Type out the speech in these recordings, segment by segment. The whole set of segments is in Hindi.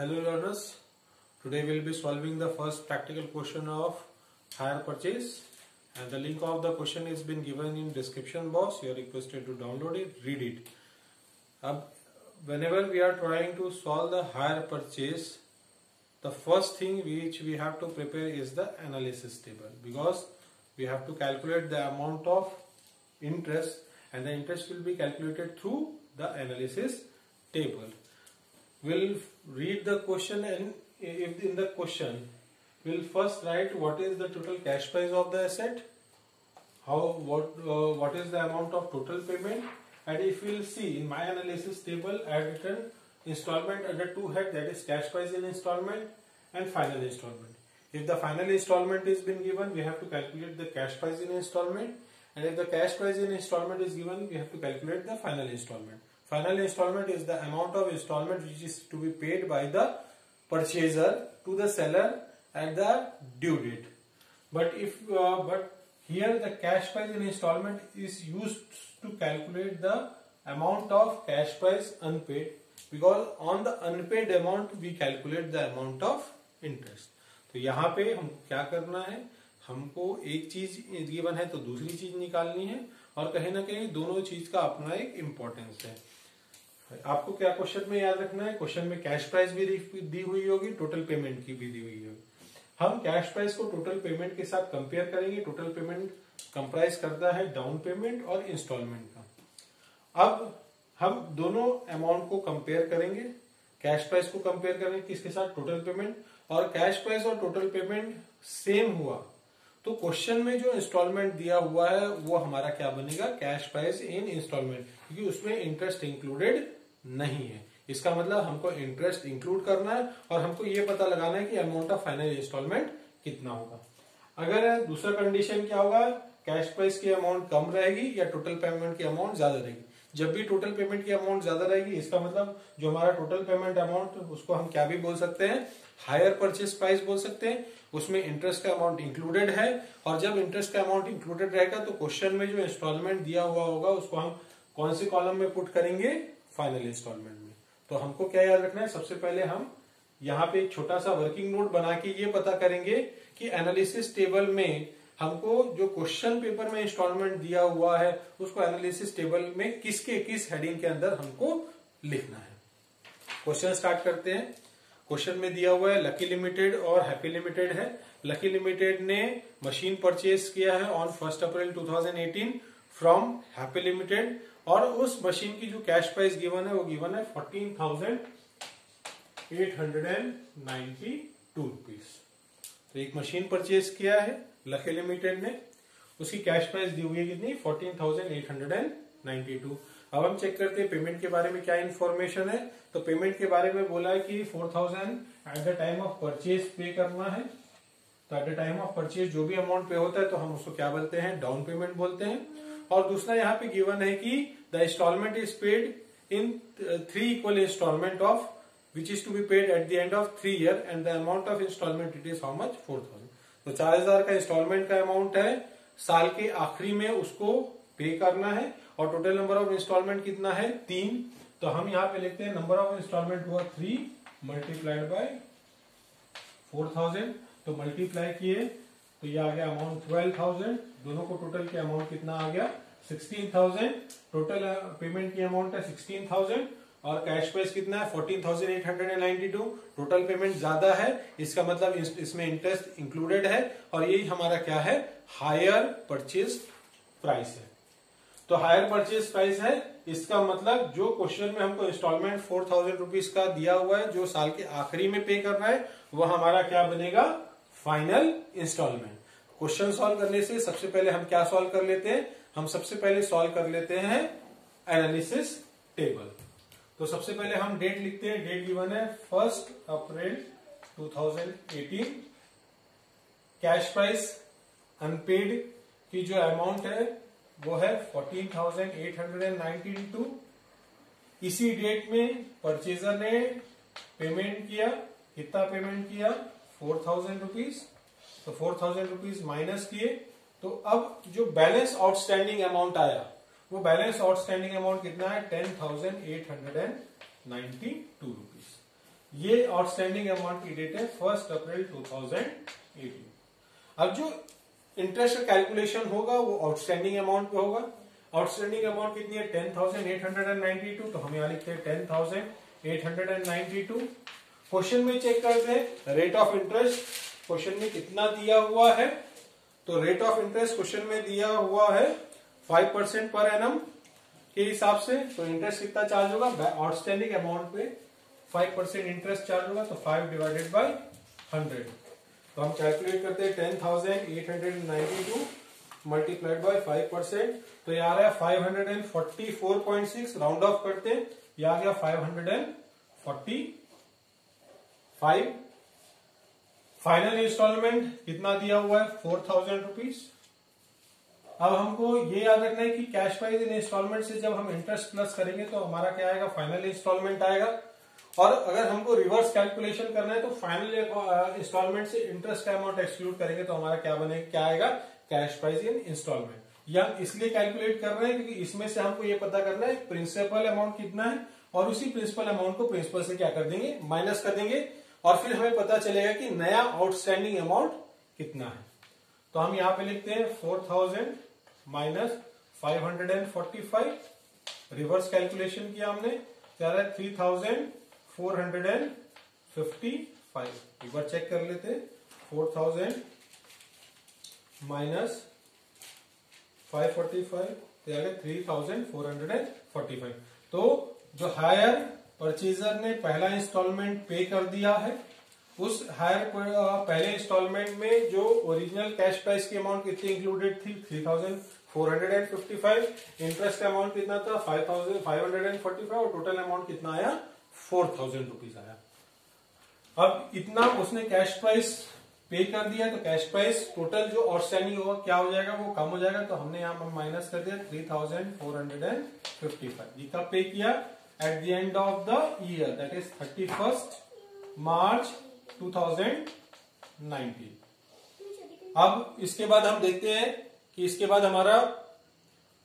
Hello learners, today we will be solving the first practical question of hire purchase and the link of the question is been given in description box. You are requested to download it, read it. Whenever we are trying to solve the hire purchase, the first thing which we have to prepare is the analysis table, because we have to calculate the amount of interest and the interest will be calculated through the analysis table. We'll read the question, and if in the question we'll first write what is the total cash price of the asset, what is the amount of total payment, and if we'll see in my analysis table I have written installment under two head, that is cash price in installment and final installment. If the final installment is been given, we have to calculate the cash price in installment, and if the cash price in installment is given, we have to calculate the final installment. Final installment is the amount of installment which is to be paid by the purchaser to the seller at the due date. But here the cash price in installment is used to calculate the amount of cash price unpaid, because on the unpaid amount we calculate the amount of interest. तो यहाँ पे हम क्या करना है, हमको एक चीज गिवन है तो दूसरी चीज निकालनी है, और कहीं ना कहीं दोनों चीज का अपना एक इम्पोर्टेंस है. आपको क्या क्वेश्चन में याद रखना है, क्वेश्चन में कैश प्राइस भी दी हुई होगी, टोटल पेमेंट की भी दी हुई होगी. हम कैश प्राइस को टोटल पेमेंट के साथ कंपेयर करेंगे. टोटल पेमेंट कंप्राइज करता है डाउन पेमेंट और इंस्टॉलमेंट का. अब हम दोनों अमाउंट को कंपेयर करेंगे. कैश प्राइस को कंपेयर करेंगे किसके साथ, टोटल पेमेंट. और कैश प्राइस और टोटल पेमेंट सेम हुआ तो क्वेश्चन में जो इंस्टॉलमेंट दिया हुआ है वो हमारा क्या बनेगा, कैश प्राइस इन इंस्टॉलमेंट, क्योंकि उसमें इंटरेस्ट इंक्लूडेड नहीं है. इसका मतलब हमको इंटरेस्ट इंक्लूड करना है और हमको ये पता लगाना है कि अमाउंट ऑफ फाइनल इंस्टॉलमेंट कितना होगा. अगर दूसरा कंडीशन क्या होगा, कैश प्राइस की अमाउंट कम रहेगी या टोटल पेमेंट की अमाउंट ज्यादा रहेगी. जब भी टोटल पेमेंट की अमाउंट ज्यादा रहेगी, इसका मतलब जो हमारा टोटल पेमेंट अमाउंट, उसको हम क्या भी बोल सकते हैं, हायर परचेस प्राइस बोल सकते हैं. उसमें इंटरेस्ट का अमाउंट इंक्लूडेड है, और जब इंटरेस्ट का अमाउंट इंक्लूडेड रहेगा तो क्वेश्चन में जो इंस्टॉलमेंट दिया हुआ होगा उसको हम कौन से कॉलम में पुट करेंगे, फाइनल इंस्टॉलमेंट में. तो हमको क्या याद रखना है, सबसे पहले हम यहाँ पे एक छोटा सा वर्किंग नोट बना के ये पता करेंगे कि एनालिसिस टेबल में हमको जो क्वेश्चन पेपर में इंस्टॉलमेंट दिया हुआ है उसको एनालिसिस टेबल में किस हेडिंग के अंदर हमको लिखना है. क्वेश्चन स्टार्ट करते हैं. क्वेश्चन में दिया हुआ है लकी लिमिटेड और हैप्पी लिमिटेड है. लकी लिमिटेड ने मशीन परचेज किया है on 1 April 2018 from happy limited, और उस मशीन की जो कैश प्राइस गिवन है वो गिवन है 14,892 रुपीज. तो एक मशीन परचेज किया है लकी लिमिटेड ने, उसकी कैश प्राइस दी हुई है कितनी, 14,892. अब हम चेक करते हैं पेमेंट के बारे में क्या इन्फॉर्मेशन है. तो पेमेंट के बारे में बोला है कि 4,000 eight the time of purchase पे करना है. तो eight the time of purchase जो भी अमाउंट पे होता है तो हम उसको क्या बोलते हैं, डाउन पेमेंट बोलते हैं. और दूसरा यहाँ पे गिवन है कि the instalment is paid in 3 equal instalment of which is to be paid at the end of 3 year, and the amount of instalment it is how much, 4,000. तो 4,000 का इंस्टॉलमेंट का अमाउंट है, साल के आखिरी में उसको पे करना है, और टोटल नंबर ऑफ इंस्टॉलमेंट कितना है, 3. तो हम यहाँ पे लिखते हैं नंबर ऑफ इंस्टॉलमेंट हुआ 3 मल्टीप्लाइड बाय 4,000. तो मल्टीप्लाई किए तो ये आ गया अमाउंट 12,000. दोनों को टोटल की अमाउंट कितना आ गया, 16,000. टोटल पेमेंट की अमाउंट है 16,000 और कैश प्राइस कितना है 14,892. टोटल पेमेंट ज्यादा है, इसका मतलब इसमें इंटरेस्ट इंक्लूडेड है, और यही हमारा क्या है, हायर परचेज प्राइस है. तो हायर परचेज प्राइस है, इसका मतलब जो क्वेश्चन में हमको इंस्टॉलमेंट 4,000 रुपीज का दिया हुआ है जो साल के आखिरी में पे करना है, वो हमारा क्या बनेगा, फाइनल इंस्टॉलमेंट. क्वेश्चन सॉल्व करने से सबसे पहले हम क्या सॉल्व कर लेते हैं, हम सबसे पहले सॉल्व कर लेते हैं एनालिसिस टेबल. तो सबसे पहले हम डेट लिखते हैं. डेट गिवन है 1 अप्रैल 2018. कैश प्राइस अनपेड की जो अमाउंट है वो है 14,892. इसी डेट में परचेजर ने पेमेंट किया, कितना पेमेंट किया, 4,000 रुपीज. तो 4,000 रुपीज माइनस किए, तो अब जो बैलेंस आउटस्टैंडिंग अमाउंट आया वो बैलेंस आउटस्टैंडिंग अमाउंट कितना है, 10,892 रुपीज. ये आउटस्टैंडिंग अमाउंट की डेट है 1 अप्रैल 2018। अब जो इंटरेस्ट कैलकुलेशन होगा वो आउटस्टैंडिंग अमाउंट पे होगा। आउटस्टैंडिंग अमाउंट कितनी है 10,892, तो हम यहाँ लिखते हैं 10,892। क्वेश्चन में चेक करते हैं रेट ऑफ इंटरेस्ट क्वेश्चन में कितना दिया हुआ है। तो रेट ऑफ इंटरेस्ट क्वेश्चन में दिया हुआ है 5% पर एनम के हिसाब से। तो इंटरेस्ट कितना चार्ज होगा आउटस्टैंडिंग अमाउंट पे 5% इंटरेस्ट चार्ज होगा, तो 5 डिवाइडेड बाई 100। तो हम कैलकुलेट करते हैं 10,892 मल्टीप्लाइड बाय 5%, तो ये आ रहा है 544.6। राउंड ऑफ करते हैं, ये आ गया 545। फाइनल इंस्टॉलमेंट कितना दिया हुआ है 4,000 रुपीज। अब हमको ये याद रखना है कि कैश प्राइस इन इंस्टॉलमेंट से जब हम इंटरेस्ट प्लस करेंगे तो हमारा क्या आएगा फाइनल इंस्टॉलमेंट आएगा। और अगर हमको रिवर्स कैलकुलेशन करना है तो फाइनल इंस्टॉलमेंट से इंटरेस्ट का अमाउंट एक्सक्लूड करेंगे तो हमारा क्या आएगा कैश प्राइस इन इंस्टॉलमेंट। या इसलिए कैलकुलेट कर रहे हैं क्योंकि इसमें से हमको ये पता करना है प्रिंसिपल अमाउंट कितना है और उसी प्रिंसिपल अमाउंट को प्रिंसिपल से क्या कर देंगे माइनस कर देंगे और फिर हमें पता चलेगा कि नया आउटस्टैंडिंग अमाउंट कितना है। तो हम यहां पे लिखते हैं 4,000 माइनस 545। रिवर्स कैलकुलेशन किया हमने, क्या रहा है 3,455। एक बार चेक कर लेते हैं 4,000 माइनस 545 तो 3,445। तो जो हायर परचेजर ने पहला इंस्टॉलमेंट पे कर दिया है उस हायर पहले इंस्टॉलमेंट में जो ओरिजिनल कैश प्राइस की अमाउंट कितनी इंक्लूडेड थी 3,455। इंटरेस्ट अमाउंट कितना था 5,545 और टोटल अमाउंट कितना आया 4,000 रुपीज आया। अब इतना उसने कैश प्राइस पे कर दिया तो कैश प्राइस टोटल जो आउटस्टैंडिंग होगा क्या हो जाएगा वो कम हो जाएगा। तो हमने यहाँ पर माइनस कर दिया 3,455। ये कब पे किया eight the end of the year that is 31st मार्च 2019। अब इसके बाद हम देखते हैं कि इसके बाद हमारा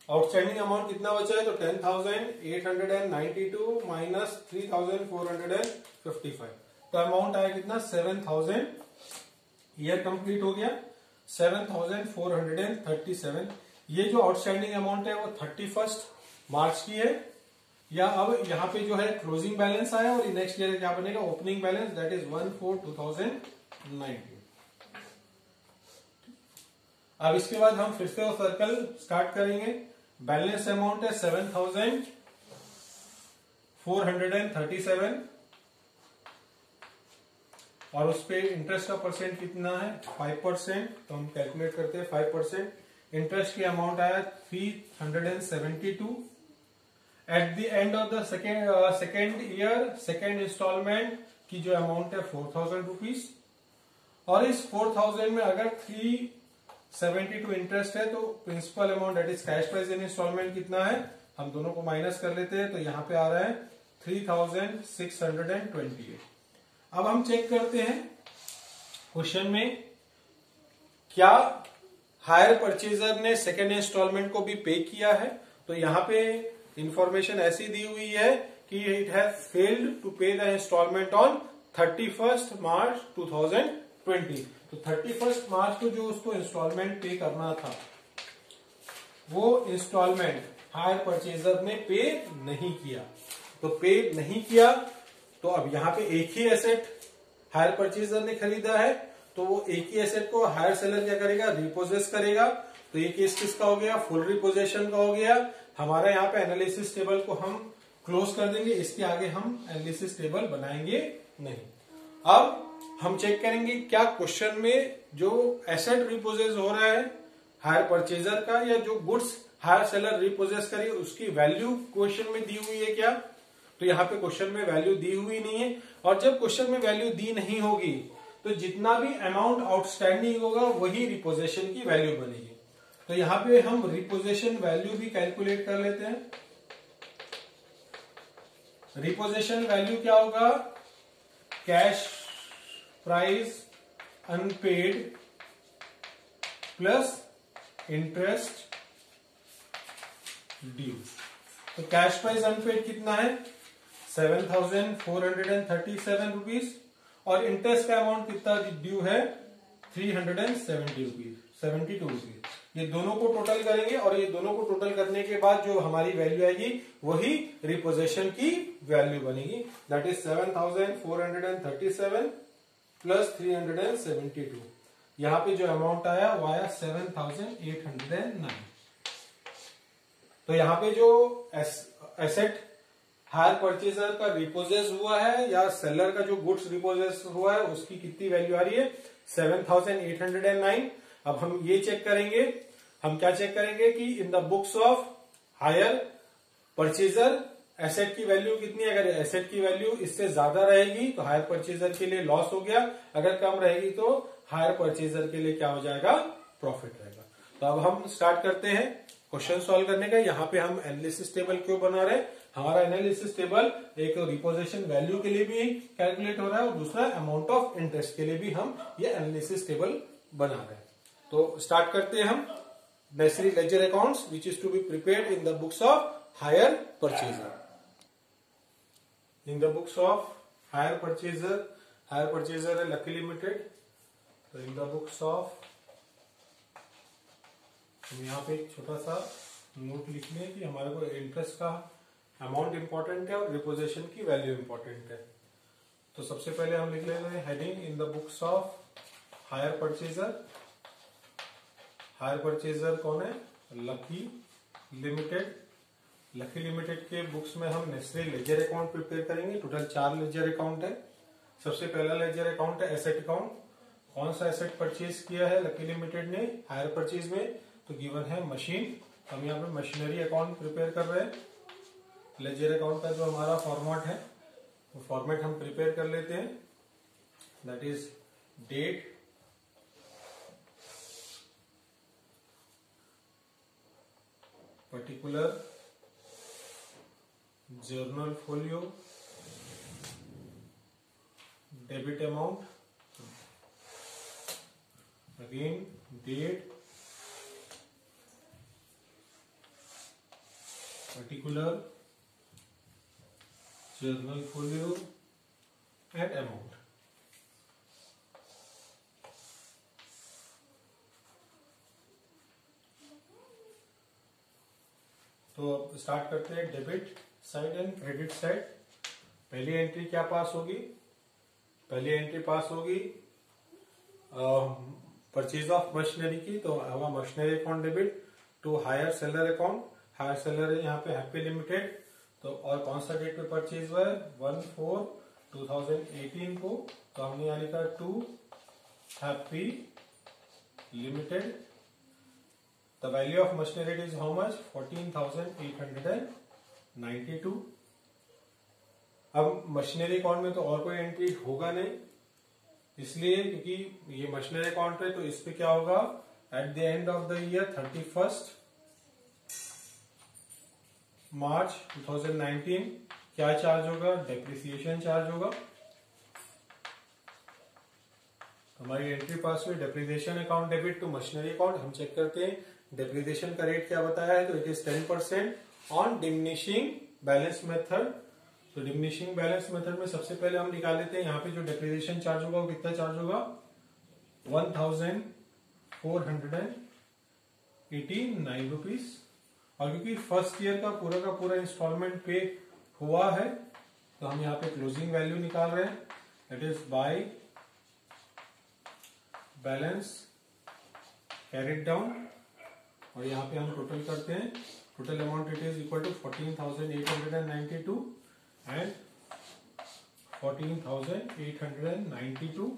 आउटस्टैंडिंग अमाउंट कितना बचा है। तो 10,892 माइनस 3,455 तो अमाउंट आया कितना 7,000। ईयर कंप्लीट हो गया 7,437। ये जो आउटस्टैंडिंग अमाउंट है वो 31st मार्च की है। या अब यहाँ पे जो है क्लोजिंग बैलेंस आया और नेक्स्ट ईयर क्या बनेगा ओपनिंग बैलेंस दैट इज 1/4/2019। अब इसके बाद हम फिर से वो सर्कल स्टार्ट करेंगे। बैलेंस अमाउंट है 7,437 और उस पे इंटरेस्ट का परसेंट कितना है 5%। तो हम कैलकुलेट करते हैं 5%। इंटरेस्ट की अमाउंट आया 372। At the end of the second year second instalment की जो अमाउंट है 4,000 रुपीज और इस 4,000 में अगर 372 इंटरेस्ट है तो principal amount that is cash price in instalment कितना है हम दोनों को माइनस कर लेते हैं। तो यहाँ पे आ रहा है 3,628। अब हम चेक करते हैं क्वेश्चन में क्या हायर परचेजर ने सेकेंड इंस्टॉलमेंट को भी पे किया है। तो यहाँ पे इंफॉर्मेशन ऐसी दी हुई है कि इट हैज फेल्ड टू पे द इंस्टॉलमेंट ऑन 31st मार्च 2020। तो 31st मार्च को जो उसको इंस्टॉलमेंट पे करना था वो इंस्टॉलमेंट हायर परचेजर ने पे नहीं किया। तो पे नहीं किया तो अब यहाँ पे एक ही एसेट हायर परचेजर ने खरीदा है तो वो एक ही एसेट को हायर सेलर क्या करेगा रिपोजेस करेगा। तो ये केस किसका हो गया फुल रिपोजेशन का हो गया। हमारा यहाँ पे एनालिसिस टेबल को हम क्लोज कर देंगे, इसके आगे हम एनालिसिस टेबल बनाएंगे नहीं। अब हम चेक करेंगे क्या क्वेश्चन में जो एसेट रिपोजेस हो रहा है हायर परचेजर का या जो गुड्स हायर सेलर रिपोजेस करेगा उसकी वैल्यू क्वेश्चन में दी हुई है क्या। तो यहाँ पे क्वेश्चन में वैल्यू दी हुई नहीं है और जब क्वेश्चन में वैल्यू दी नहीं होगी तो जितना भी अमाउंट आउटस्टैंडिंग होगा वही रिपोजेशन की वैल्यू बनेगी। तो यहाँ पे हम रिपोजेशन वैल्यू भी कैलकुलेट कर लेते हैं। रिपोजेशन वैल्यू क्या होगा cash price unpaid plus interest due. तो कैश प्राइस अनपेड कितना है 7,437 रुपीज, और इंटरेस्ट का अमाउंट कितना ड्यू है 370 रुपीज, 72 रुपीज। ये दोनों को टोटल करेंगे और ये दोनों को टोटल करने के बाद जो हमारी वैल्यू आएगी वही रिपोजिशन की वैल्यू बनेगी, दैट इज 7,437 प्लस 372। यहां पे जो अमाउंट आया वो आया 7,809। तो यहाँ पे जो एसेट हायर परचेजर का रिपोजेस हुआ है या सेलर का जो गुड्स रिपोजेस हुआ है उसकी कितनी वैल्यू आ रही है 7,809। अब हम ये चेक करेंगे, हम क्या चेक करेंगे कि in the books of hire purchaser asset की वैल्यू कितनी है। अगर एसेट की वैल्यू इससे ज्यादा रहेगी तो हायर परचेजर के लिए लॉस हो गया, अगर कम रहेगी तो हायर परचेजर के लिए क्या हो जाएगा, प्रॉफिट रहेगा। तो अब हम स्टार्ट करते हैं क्वेश्चन सॉल्व करने का। यहाँ पे हम एनालिसिस टेबल क्यों बना रहे हैं, हमारा एनालिसिस टेबल एक रिपोजिशन वैल्यू के लिए भी कैलकुलेट हो रहा है और दूसरा अमाउंट ऑफ इंटरेस्ट के लिए भी हम ये एनालिसिस टेबल बना रहे हैं। तो स्टार्ट करते हैं हम necessary ledger accounts which is to be prepared in the books of hire purchaser. In the books of hire purchaser है लकी लिमिटेड। तो इन द बुक्स ऑफ, हम यहाँ पे एक छोटा सा नोट लिख लें कि हमारे को इंटरेस्ट का अमाउंट इंपॉर्टेंट है और रिपोजिशन की वैल्यू इंपॉर्टेंट है। तो सबसे पहले हम लिख लेते हैं heading in the books of hire purchaser. Hire purchaser कौन है, लकी लिमिटेड। लकी लिमिटेड के बुक्स में हम नेसेसरी लेजर अकाउंट प्रिपेयर करेंगे। टोटल 4 लेजर अकाउंट है। सबसे पहला लेजर अकाउंट है एसेट अकाउंट। कौन सा एसेट परचेज किया है लकी लिमिटेड ने हायर परचेज में, तो गिवन है मशीन। हम यहाँ पे मशीनरी अकाउंट प्रिपेयर कर रहे हैं। लेजर अकाउंट का जो हमारा फॉर्मेट है वो फॉर्मेट हम प्रिपेयर कर लेते हैं, that is date, particular, journal folio, debit amount, again date, particular, journal folio and amount। तो अब स्टार्ट करते हैं debit side and credit side. पहली एंट्री क्या पास होगी, पहली एंट्री पास होगी परचेज ऑफ मशीनरी की। तो हमारा machinery account debit to hire seller account. Hire seller है यहाँ पे हैप्पी लिमिटेड। तो और कौन सा डेट पे परचेज हुआ है 1/4/2018 को। तो हमने यहाँ लिखा to Happy Limited. The value of machinery is how much 14,892। अब मशीनरी अकाउंट में तो और कोई एंट्री होगा नहीं, इसलिए क्योंकि ये मशीनरी अकाउंट है। तो इस पे क्या होगा eight the end of the year 31 March 2019 क्या चार्ज होगा, डेप्रिसिएशन चार्ज होगा। हमारी एंट्री पास हुई depreciation account debit to machinery account. हम चेक करते हैं डेप्रिसिएशन का रेट क्या बताया है, तो it is 10% on diminishing balance method. तो डिमिनिशिंग बैलेंस मेथड में सबसे पहले हम निकाल लेते हैं यहाँ पे जो डेप्रिसिएशन चार्ज होगा वो कितना चार्ज होगा 1,489 रुपीज। और क्योंकि फर्स्ट ईयर का पूरा इंस्टॉलमेंट पे हुआ है तो हम यहाँ पे क्लोजिंग वैल्यू निकाल रहे हैं, that is by balance carried down. और यहाँ पे हम टोटल करते हैं, total amount it is equal to 14,892 and 14,892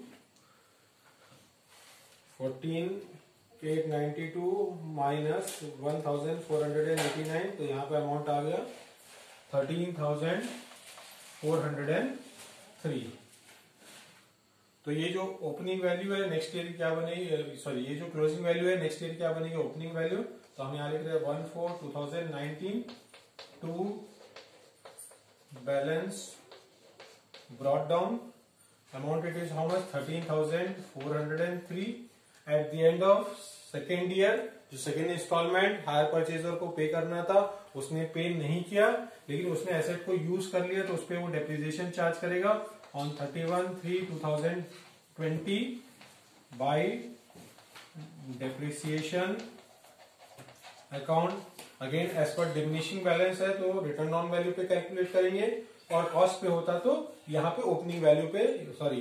14,892 minus 1,489। तो यहाँ पे अमाउंट आ गया 13,403। तो ये जो ओपनिंग वैल्यू है नेक्स्ट ईयर क्या बनेगी, सॉरी ये जो क्लोजिंग वैल्यू है नेक्स्ट ईयर क्या बनेगी ओपनिंग वैल्यू। तो हम यहाँ लिख रहे हैं 1/4/2019 to balance brought down amount it is how much 13,403 at the end of second year जो सेकेंड इंस्टॉलमेंट हायर परचेजर को पे करना था उसने पे नहीं किया, लेकिन उसने एसेट को यूज कर लिया, तो उस पर वो डेप्रिसिएशन चार्ज करेगा on 31/3/2020 by depreciation account. Again as per diminishing balance है तो रिटर्न ऑन वैल्यू पे कैलकुलेट करेंगे, और कॉस्ट पे होता तो यहाँ पे ओपनिंग वैल्यू पे, सॉरी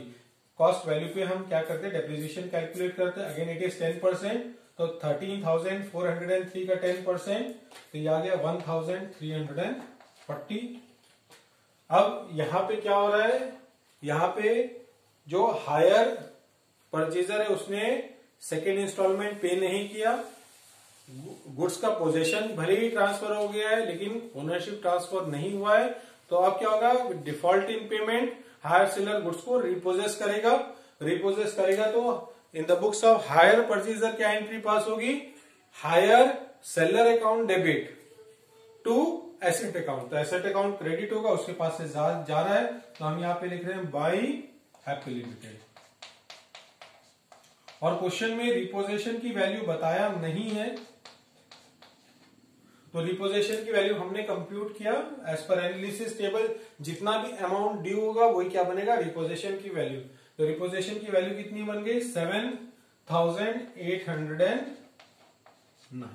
कॉस्ट वैल्यू पे हम क्या करते हैं, डेप्रिसिएशन कैलकुलेट करते हैं। अगेन इट इज 10%, तो 13,403 का 10%, तो ये आ गया 1,340। अब यहाँ पे क्या हो रहा है, यहाँ पे जो हायर परचेजर है उसने सेकेंड इंस्टॉलमेंट पे नहीं किया, गुड्स का पोजेशन भले ही ट्रांसफर हो गया है लेकिन ओनरशिप ट्रांसफर नहीं हुआ है, तो अब क्या होगा, default in payment hire seller goods को रिपोजेस करेगा। रिपोजेस करेगा तो in the books of hire purchaser क्या एंट्री पास होगी, hire seller account debit to asset account, तो एसेट अकाउंट क्रेडिट होगा, उसके पास से जा रहा है, तो हम यहाँ पे लिख रहे हैं बाय हैप्पी लिमिटेड। और क्वेश्चन में रिपोजेशन की वैल्यू बताया नहीं है, तो रिपोजेशन की वैल्यू हमने कंप्यूट किया एज पर एनालिसिस टेबल, जितना भी अमाउंट ड्यू होगा वही क्या बनेगा, रिपोजेशन की वैल्यू। तो रिपोजेशन की वैल्यू कितनी बन गई, 7,809।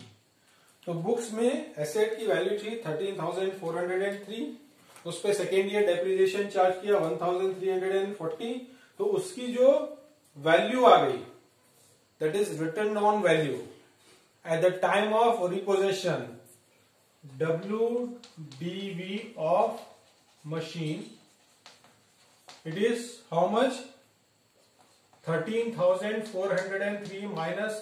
तो बुक्स में एसेट की वैल्यू थी 13,403, उस पे सेकेंड ईयर डेप्रिसिएशन चार्ज किया 1,340, तो उसकी जो वैल्यू आ गई that is return on value at the time of repossession, WDV of machine, it is how much, 13,403 minus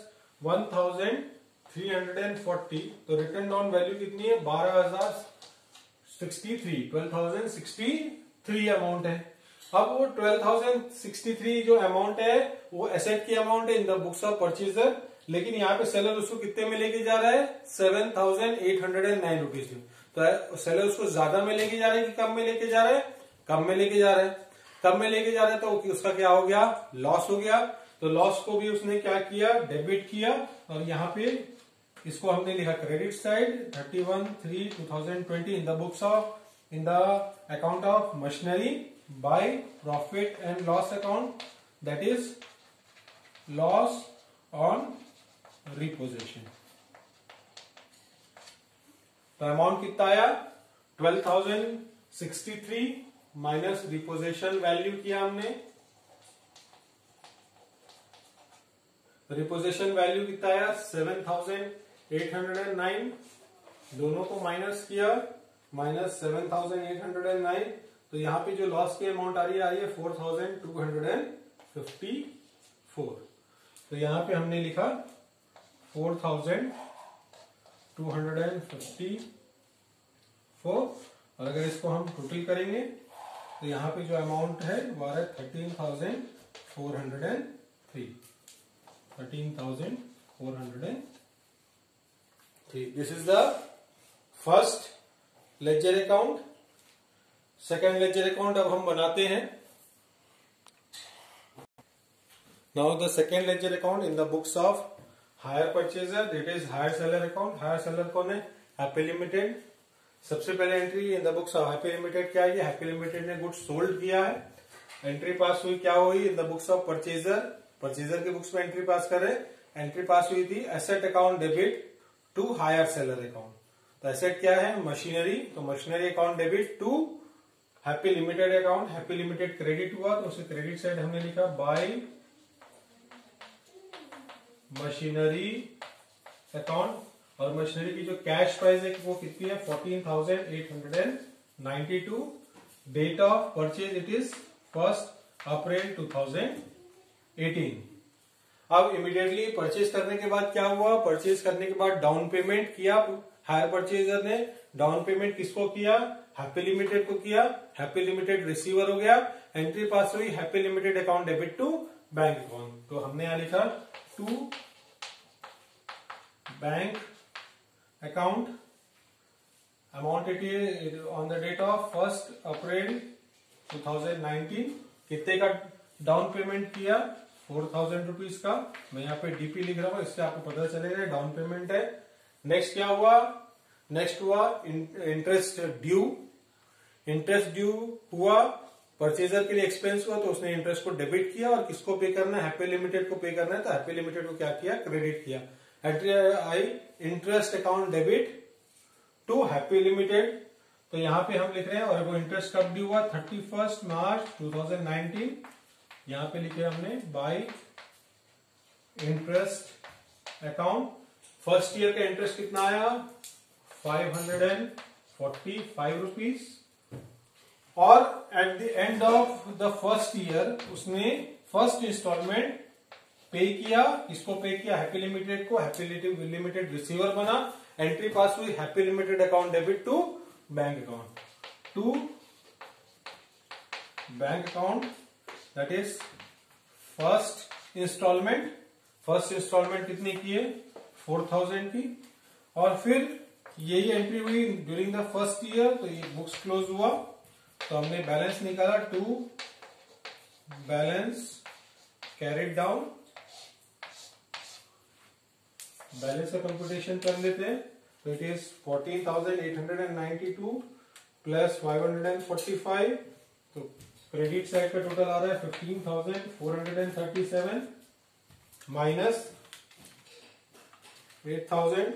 1,340, तो रिटर्न ऑन वैल्यू कितनी है, 12,63 अमाउंट है। अब वो 12,063 जो अमाउंट है वो एसेट की अमाउंट है in the books of purchaser, लेकिन यहाँ पे सेलर उसको कितने में लेके जा रहा है, 7,809 रुपीज में। तो सेलर उसको ज्यादा में लेके जा रहा है कि कम में लेके जा रहा है, कम में लेके जा रहा है। कम में लेके जा रहा है तो उसका क्या हो गया, लॉस हो गया। तो लॉस को भी उसने क्या किया, डेबिट किया, और यहाँ पे इसको हमने लिखा credit side 31/3/2020 in the books of, in the account of machinery by profit and loss account, that is loss on reposition. तो अमाउंट कितना आया, 12,063 माइनस रिपोजिशन वैल्यू किया हमने, रिपोजिशन वैल्यू कितना आया 7,809, दोनों को माइनस किया, माइनस 7,809, तो यहां पे जो लॉस की अमाउंट आ रही है 4,254। तो यहां पे हमने लिखा 4,254, और अगर इसको हम टोटल करेंगे तो यहाँ पे जो अमाउंट है वो आ रहा है 13,403। 13,403। This is the first ledger account. Second ledger account अब हम बनाते हैं। Now the second ledger account in the books of hire purchaser, that is hire seller account. Hire seller कौन है, हैप्पी लिमिटेड। सबसे पहले entry in the books of Happy Limited क्या है, हैप्पी लिमिटेड ने गुड्स सोल्ड किया है। एंट्री पास हुई क्या हुई in the books of purchaser, purchaser के बुक्स में एंट्री पास कर रहे, एंट्री पास हुई थी asset account debit to hire seller account. तो एसेट क्या है, मशीनरी, तो machinery account debit to Happy Limited account. Happy Limited credit हुआ तो उसे क्रेडिट साइड हमने लिखा बाय मशीनरी अकाउंट, और मशीनरी की जो कैश प्राइस है वो कितनी है 14,892। Date of purchase it is 1 April 2018। अब इमीडिएटली परचेज करने के बाद क्या हुआ, परचेज करने के बाद डाउन पेमेंट किया हायर परचेजर ने। डाउन पेमेंट किसको किया, हैप्पी लिमिटेड को किया। हैप्पी लिमिटेड रिसीवर हो गया। एंट्री पास हुई Happy Limited account debit to bank account, तो हमने यहां लिखा to bank account. Amount it is on the date of 1 April 2019। कितने का डाउन पेमेंट किया, 4,000 रुपीज का। मैं यहाँ पे डीपी लिख रहा हूँ, इससे आपको पता चलेगा डाउन पेमेंट है। नेक्स्ट क्या हुआ, नेक्स्ट हुआ इंटरेस्ट ड्यू। इंटरेस्ट ड्यू हुआ, परचेजर के लिए एक्सपेंस हुआ तो उसने इंटरेस्ट को डेबिट किया और किसको पे करना है, हैप्पी लिमिटेड को पे करना है, तो हैप्पी लिमिटेड को क्या किया, क्रेडिट किया। आई interest account debit to Happy Limited. तो यहां पे हम लिख रहे हैं, और वो इंटरेस्ट कब ड्यू हुआ, 31 मार्च 2019। यहां पे लिखे हमने by interest account. First year का इंटरेस्ट कितना आया, 545 रुपीज। और at the end of the first year उसने फर्स्ट इंस्टॉलमेंट पे किया। किसको पे किया, हैप्पी लिमिटेड को। हैप्पी लिमिटेड रिसीवर बना, एंट्री पास हुई, Happy Limited account debit to bank account, to bank account, that is first instalment. First instalment कितनी की है, 4,000 की। और फिर यही एंट्री हुई ड्यूरिंग द फर्स्ट ईयर, तो ये बुक्स क्लोज हुआ, तो हमने बैलेंस निकाला, to balance carried down. Balance का कंप्यूटेशन कर लेते हैं, तो इट इज 14,892 प्लस 545। तो क्रेडिट साइड का टोटल आ रहा है 15,437 माइनस 8,000।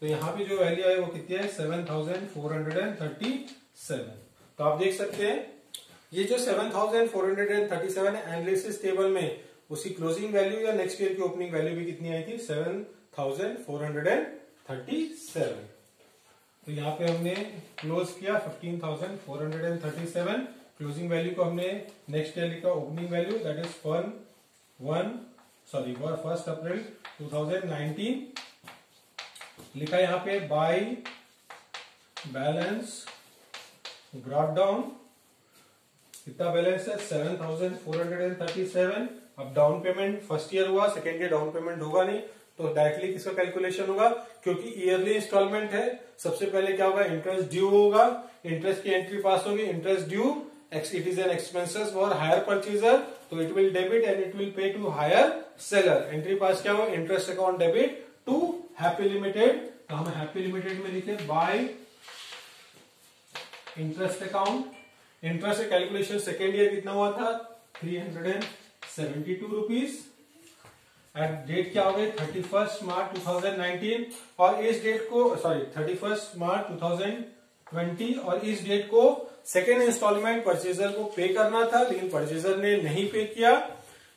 तो यहां पे जो वैल्यू है वो कितनी है, 7,437। तो आप देख सकते हैं ये जो 7,437 है, एनालिसिस टेबल में उसकी क्लोजिंग वैल्यू या नेक्स्ट ईयर की ओपनिंग वैल्यू भी कितनी आई थी, 7,437। तो यहाँ पे हमने क्लोज किया 15,437। क्लोजिंग वैल्यू को हमने नेक्स्ट ईयर लिखा opening value, that is 1 April 2019 लिखा। यहाँ पे बाय बैलेंस ब्रॉट डाउन, कितना बैलेंस है, 7,437। अब डाउन पेमेंट फर्स्ट ईयर हुआ, सेकेंड ईयर डाउन पेमेंट होगा नहीं, तो डायरेक्टली किसका कैलकुलेशन होगा, क्योंकि ईयरली इंस्टॉलमेंट है। सबसे पहले क्या होगा, इंटरेस्ट ड्यू होगा, इंटरेस्ट की एंट्री पास होगी, interest due, it is an expenses for hire purchaser, तो it will debit and it will pay to hire seller. Entry pass क्या होगा, interest account debit to Happy Limited. तो हम हैप्पी लिमिटेड में लिखे by interest account. Interest calculation second year कितना हुआ था, 372 रुपीज। एट डेट क्या हो गई, 31 मार्च 2019। और इस डेट को 31 मार्च 2020, और इस डेट को सेकेंड इंस्टॉलमेंट परचेजर को पे करना था, लेकिन परचेजर ने नहीं पे किया।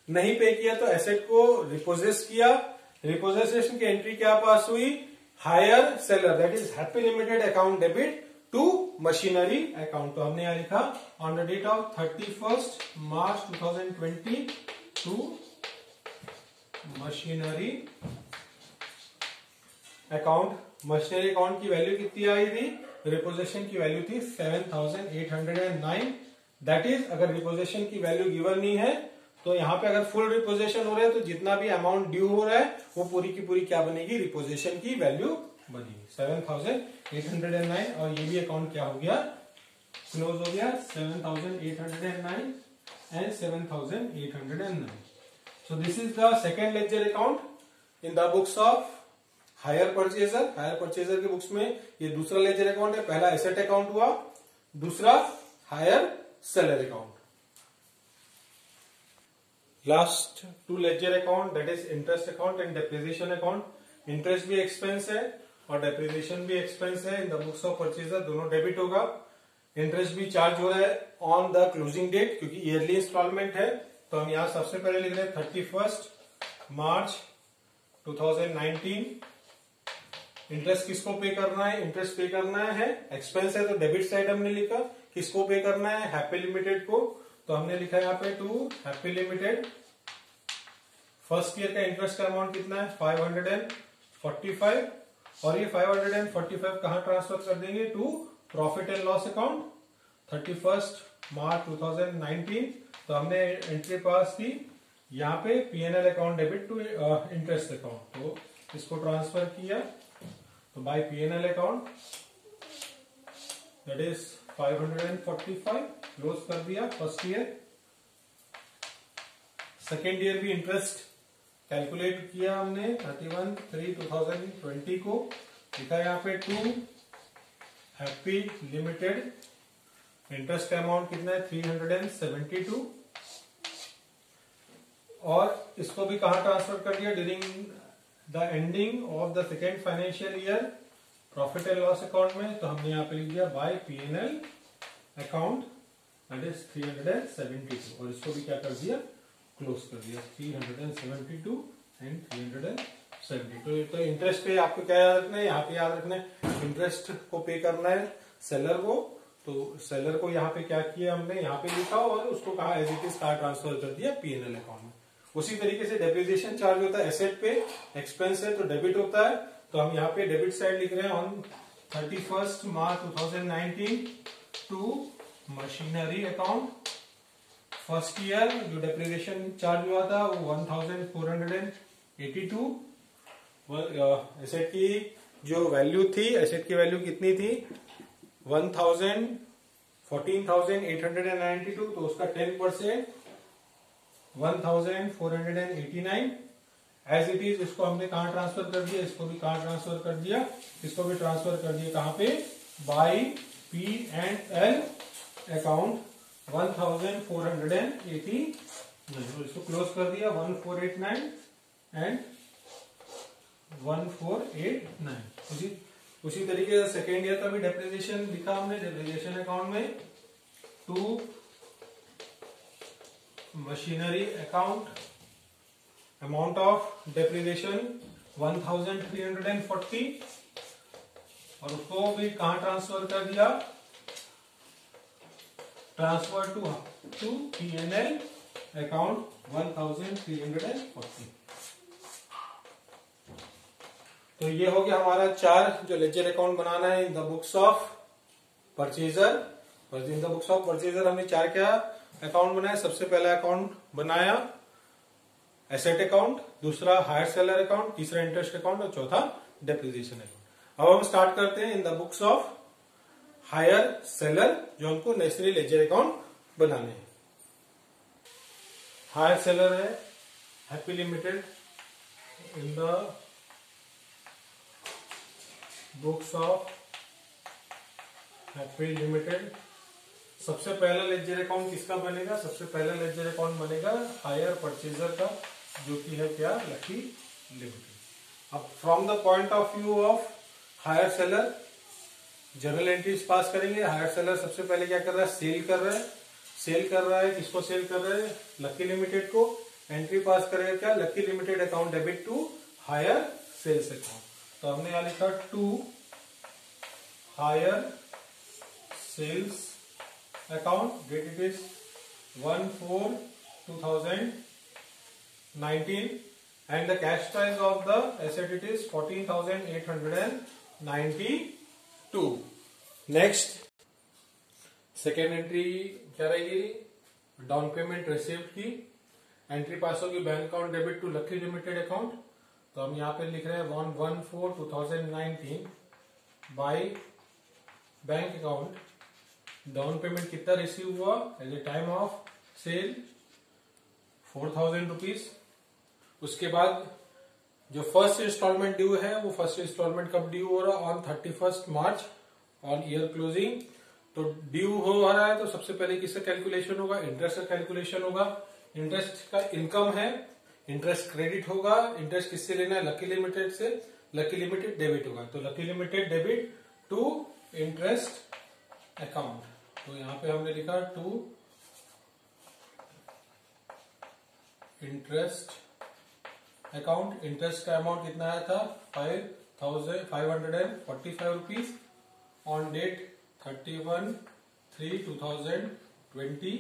नहीं पे किया तो एसेट को रिपोजेस किया। रिपोजेशन की एंट्री क्या पास हुई, hire seller, that is Happy Limited account debit to machinery account. तो हमने यहां लिखा on the date of 31 March 2020 to machinery account. Machinery account की वैल्यू कितनी आई थी, रिपोजिशन की वैल्यू थी 7,809। दैट इज अगर रिपोजिशन की वैल्यू गिवन नहीं है तो यहाँ पे अगर फुल रिपोजिशन हो रहा है तो जितना भी अमाउंट ड्यू हो रहा है वो पूरी की पूरी क्या बनेगी, रिपोजिशन की वैल्यू बनेगी 7,809। और ये भी अकाउंट क्या हो गया, क्लोज हो गया, 7,809 and 7,809। So this is the second ledger account in the books of hire purchaser. Hire purchaser के बुक्स में ये दूसरा लेजर अकाउंट है। पहला एसेट अकाउंट हुआ, दूसरा hire seller account. Last two ledger account that is interest account and depreciation account. Interest भी एक्सपेंस है और डेप्रिसिएशन भी एक्सपेंस है। In the books of purchaser दोनों डेबिट होगा। इंटरेस्ट भी चार्ज हो रहा है ऑन द क्लोजिंग डेट, क्योंकि ईयरली इंस्टॉलमेंट है। तो हम यहां सबसे पहले लिख रहे हैं 31 मार्च 2019। इंटरेस्ट किसको पे करना है, इंटरेस्ट पे करना है, एक्सपेंस है तो डेबिट साइड हमने लिखा। किसको पे करना है, हैप्पी लिमिटेड को। तो हमने लिखा यहाँ पे to Happy Limited. First year का इंटरेस्ट का अमाउंट कितना है, 545। और ये 545 कहां ट्रांसफर कर देंगे, to profit and loss account 31 March 2019। तो हमने एंट्री पास की यहाँ पे PNL account debit to interest account, तो इसको ट्रांसफर किया। तो by PNL account that is 545 close कर दिया फर्स्ट ईयर। सेकेंड ईयर भी इंटरेस्ट कैलकुलेट किया हमने 31/3/2020 को, लिखा यहाँ पे टू हैप्पी लिमिटेड, इंटरेस्ट का अमाउंट कितना है 372, और इसको भी कहा ट्रांसफर कर दिया during the ending of the second financial year profit and loss account में। तो हमने यहाँ पे लिख दिया bye P&L account, that is 372, और इसको भी क्या कर दिया, क्लोज कर दिया 372 एंड 372। तो इंटरेस्ट पे आपको क्या याद रखना है, यहाँ पे याद रखना है इंटरेस्ट को पे करना है सेलर को। तो सेलर को यहाँ पे क्या किया हमने, यहाँ पे लिखा और उसको कहा एज इट इज कहा ट्रांसफर कर दिया P&L अकाउंट में। उसी तरीके से डेप्रिसिएशन चार्ज होता है एसेट पे, एक्सपेंस है तो डेबिट होता है। तो हम यहाँ पे डेबिट साइड लिख रहे हैं on 31 March 2019 to machinery account. First year जो डेप्रिसिएशन चार्ज हुआ था वो 1482। एसेट की जो वैल्यू थी, एसेट की वैल्यू कितनी थी 14,892, तो उसका 10% 1489 एज इट इज। इसको हमने कहां ट्रांसफर कर दिया, इसको भी कहां ट्रांसफर कर दिया, इसको भी ट्रांसफर कर दिया कहां पे, बाय P&L अकाउंट 1489, इसको क्लोज कर दिया 1489 एंड 1489। उसी तरीके से सेकेंड ईयर का भी डेप्रिसिएशन लिखा हमने डेप्रिसिएशन अकाउंट में to machinery account, amount of depreciation 1340, और उसको भी कहां ट्रांसफर कर दिया, ट्रांसफर टू P&L अकाउंट 1340। तो ये हो गया हमारा 4 जो लेजर अकाउंट बनाना है in the books of purchaser. In the books of purchaser हमने 4 क्या अकाउंट बनाया। सबसे पहला अकाउंट बनाया एसेट अकाउंट, दूसरा हायर सेलर अकाउंट, तीसरा इंटरेस्ट अकाउंट और चौथा डेप्रिसिएशन अकाउंट। अब हम स्टार्ट करते हैं in the books of hire seller, जो हमको नेसेसरी लेजर अकाउंट बनाने हैं। हायर सेलर है Happy Limited in the books of Happy Limited. सबसे पहला लेजर अकाउंट किसका बनेगा, सबसे पहला लेजर अकाउंट बनेगा हायर परचेजर का, जो कि है क्या, लकी लिमिटेड। अब from the point of view of hire seller journal entries pass करेंगे। हायर सेलर सबसे पहले क्या कर रहा है, सेल कर रहा है। सेल कर रहा है, किसको सेल कर रहा है, लकी लिमिटेड को। एंट्री पास करेगा क्या, Lucky Limited account debit to hire sales account. तो हमने यहां लिखा to hire sales account, date it is 1/4/2019 and the cash price of the asset it is 14,892. Next second entry क्या रहेगी, डाउन पेमेंट रिसीव्ड की। एंट्री पास होगी bank account debit to Lucky Limited account. तो हम यहाँ पे लिख रहे हैं 1/4/2019 by bank account. Down payment कितना रिसीव हुआ at the time of sale 4,000 rupees. उसके बाद जो फर्स्ट इंस्टॉलमेंट ड्यू है, वो फर्स्ट इंस्टॉलमेंट कब ड्यू हो रहा, on 31 march on year closing. तो ड्यू हो रहा है तो सबसे पहले किसका कैलकुलेशन होगा, इंटरेस्ट का कैलकुलेशन होगा। इंटरेस्ट का इनकम है, इंटरेस्ट क्रेडिट होगा। इंटरेस्ट किससे लेना है, लकी लिमिटेड से। लकी लिमिटेड डेबिट होगा, तो Lucky Limited debit to interest account. तो यहां पे हमने लिखा टू इंटरेस्ट अकाउंट। इंटरेस्ट का अमाउंट कितना आया था 5,545 रुपीज ऑन डेट 31/3/2020,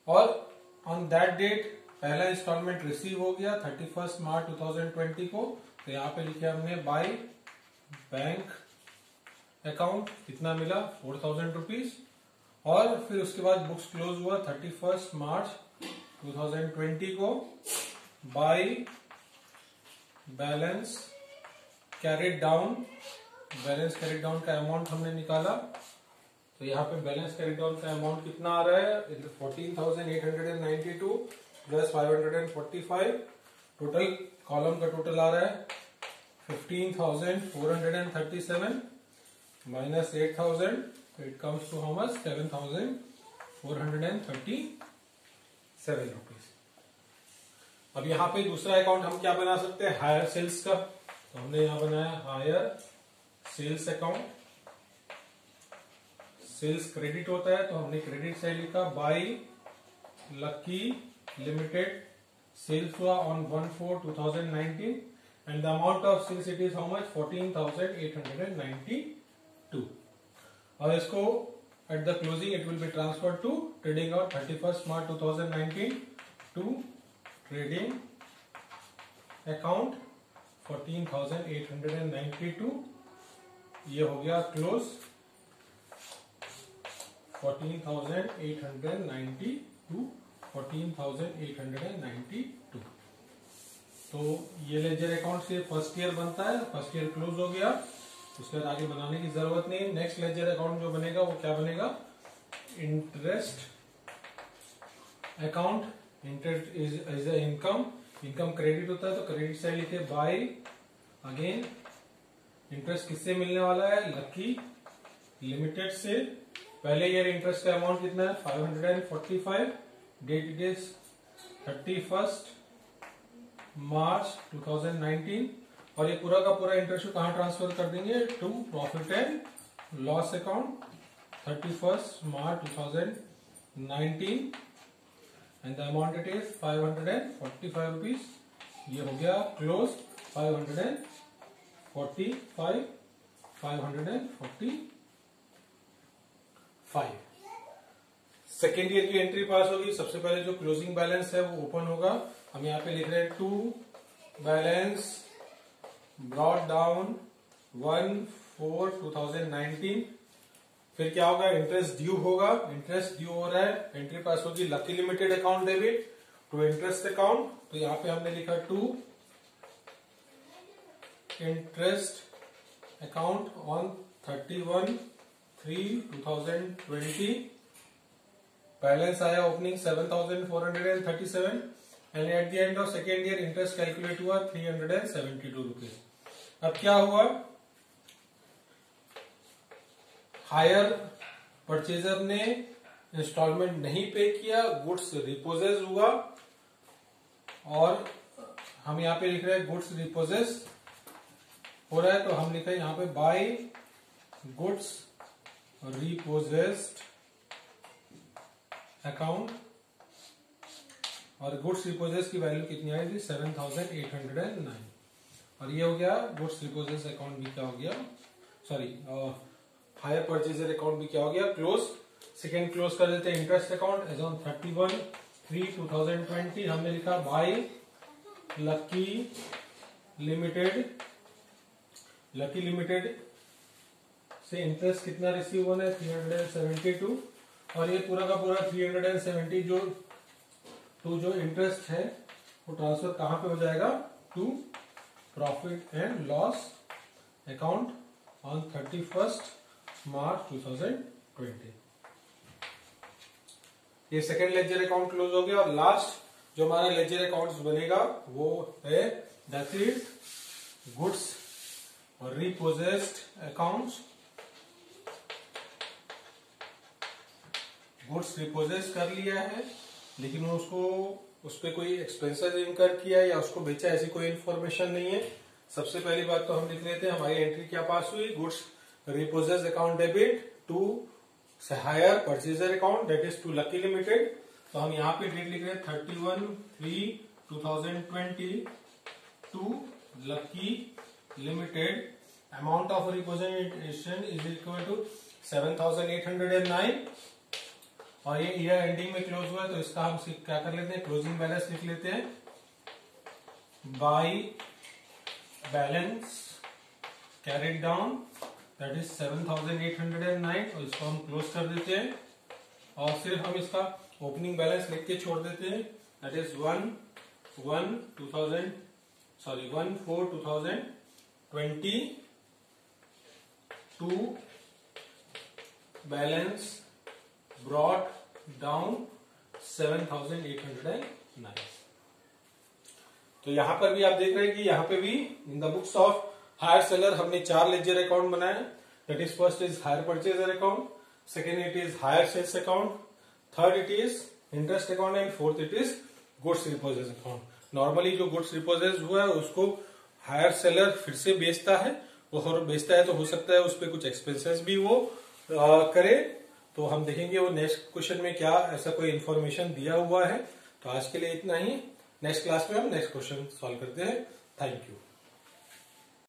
और ऑन दैट डेट पहला इंस्टॉलमेंट रिसीव हो गया 31 मार्च 2020 को। तो यहाँ पे लिखे हमने बाय बैंक अकाउंट, कितना मिला 4,000 रुपीज। और फिर उसके बाद बुक्स क्लोज हुआ 31 मार्च 2020 को bye balance carried down. Balance carried down का अमाउंट हमने निकाला। तो यहाँ पे बैलेंस कैरिड डाउन का अमाउंट कितना आ रहा है 14,892 प्लस 545, टोटल कॉलम का टोटल आ रहा है 15,437 minus 8,000, it comes to how much? 7,437 rupees. अब यहाँ पे दूसरा अकाउंट हम क्या बना सकते हैं? हायर सेल्स का। तो हमने यहाँ बनाया hire sales account. Sales credit होता है तो हमने क्रेडिट साइड लिखा बाय लकी लिमिटेड, सेल्स हुआ on 1/4/2019 and the amount of sales it is how much? 14,892. और इसको at the closing it will be transferred to trading on 31st March 2019 to trading account 14,892. ये हो गया क्लोज 14,892 14,892. तो ये लेजर अकाउंट से फर्स्ट ईयर बनता है, फर्स्ट ईयर क्लोज हो गया, उसके बाद आगे बनाने की जरूरत नहीं। नेक्स्ट लेजर अकाउंट जो बनेगा वो क्या बनेगा? Interest account. Interest is a income, income credit होता है तो क्रेडिट साइड लिखे बाय, अगेन इंटरेस्ट किससे मिलने वाला है? लकी लिमिटेड से। पहले ईयर इंटरेस्ट का अमाउंट कितना है? 545, date it is 31st March 2019, और ये पूरा का पूरा इंटरेस्ट कहां ट्रांसफर कर देंगे? To profit and loss account 31st March 2019 and the amount it is 545 rupees. ये हो गया क्लोज 545। सेकेंड ईयर की एंट्री पास होगी। सबसे पहले जो क्लोजिंग बैलेंस है वो ओपन होगा। हम यहाँ पे लिख रहे हैं टू बैलेंस ब्रॉट डाउन 1/4/2019। फिर क्या होगा? इंटरेस्ट ड्यू होगा। इंटरेस्ट ड्यू हो रहा है, एंट्री पास होगी Lucky Limited account debit to interest account. तो यहाँ पे हमने लिखा to interest account on 31/3/2020। Balance आया opening 7,437 and at the end of second year interest calculate हुआ 372 रुपीज। अब क्या हुआ? हायर परचेजर ने इंस्टॉलमेंट नहीं पे किया, गुड्स रिपोजेस हुआ, और हम यहाँ पे लिख रहे हैं गुड्स रिपोजेस हो रहा है तो हम लिखा है यहाँ पे बाय गुड्स रिपोजेस्ड अकाउंट, और गुड्स रिपोजेस की वैल्यू कितनी आई थी? 7,809। और ये हो गया गुड्स रिपोजेस अकाउंट भी क्या हो गया? सॉरी, हायर परचेजर अकाउंट भी क्या हो गया? क्लोज। सेकेंड क्लोज कर देते हैं इंटरेस्ट अकाउंट एज ऑन 31/3/2020। हमने लिखा by Lucky Limited. Lucky Limited से इंटरेस्ट कितना रिसीव होना है? 372, और ये पूरा का पूरा 370 जो इंटरेस्ट है वो ट्रांसफर कहां पे हो जाएगा? To profit and loss account on 31st March 2020। ये सेकेंड लेजर अकाउंट क्लोज हो गया। और लास्ट जो हमारा लेजर अकाउंट बनेगा वो है that is goods repossessed accounts. Goods repossess कर लिया है लेकिन उसको उस पर कोई एक्सपेंसेस इनकर किया या उसको बेचा, ऐसी कोई इन्फॉर्मेशन नहीं है। सबसे पहली बात तो हम लिख लेते हैं हमारी एंट्री क्या पास हुई? Goods repossess account debit to hire purchaser account that is to Lucky Limited. तो हम यहाँ पे डेट लिख रहे हैं 31/3/2020 to Lucky Limited. Amount of repossession is equal to 7,809, और ये ईयर एंडिंग में क्लोज हुआ है तो इसका हम क्या कर लेते हैं? क्लोजिंग बैलेंस लिख लेते हैं bye balance carried down that is 7,809, और इसको हम क्लोज कर देते हैं। और सिर्फ हम इसका ओपनिंग बैलेंस लिख के छोड़ देते हैं that is 1/4/2020 to balance brought down 7,809। तो यहाँ पर भी आप देख रहे हैं कि यहाँ पे भी in the books of hire seller हमने 4 लेजर अकाउंट बनाए। That is first is hire purchaser account, second it is hire sales account, third it is interest account and fourth it is goods repossess account. Normally जो गुड्स रिपोजेज हुआ है उसको हायर सेलर फिर से बेचता है, वो बेचता है तो हो सकता है उस पर कुछ एक्सपेंसेस भी वो करे। तो हम देखेंगे वो नेक्स्ट क्वेश्चन में क्या ऐसा कोई इन्फॉर्मेशन दिया हुआ है। तो आज के लिए इतना ही, नेक्स्ट क्लास में हम नेक्स्ट क्वेश्चन सॉल्व करते हैं। Thank you.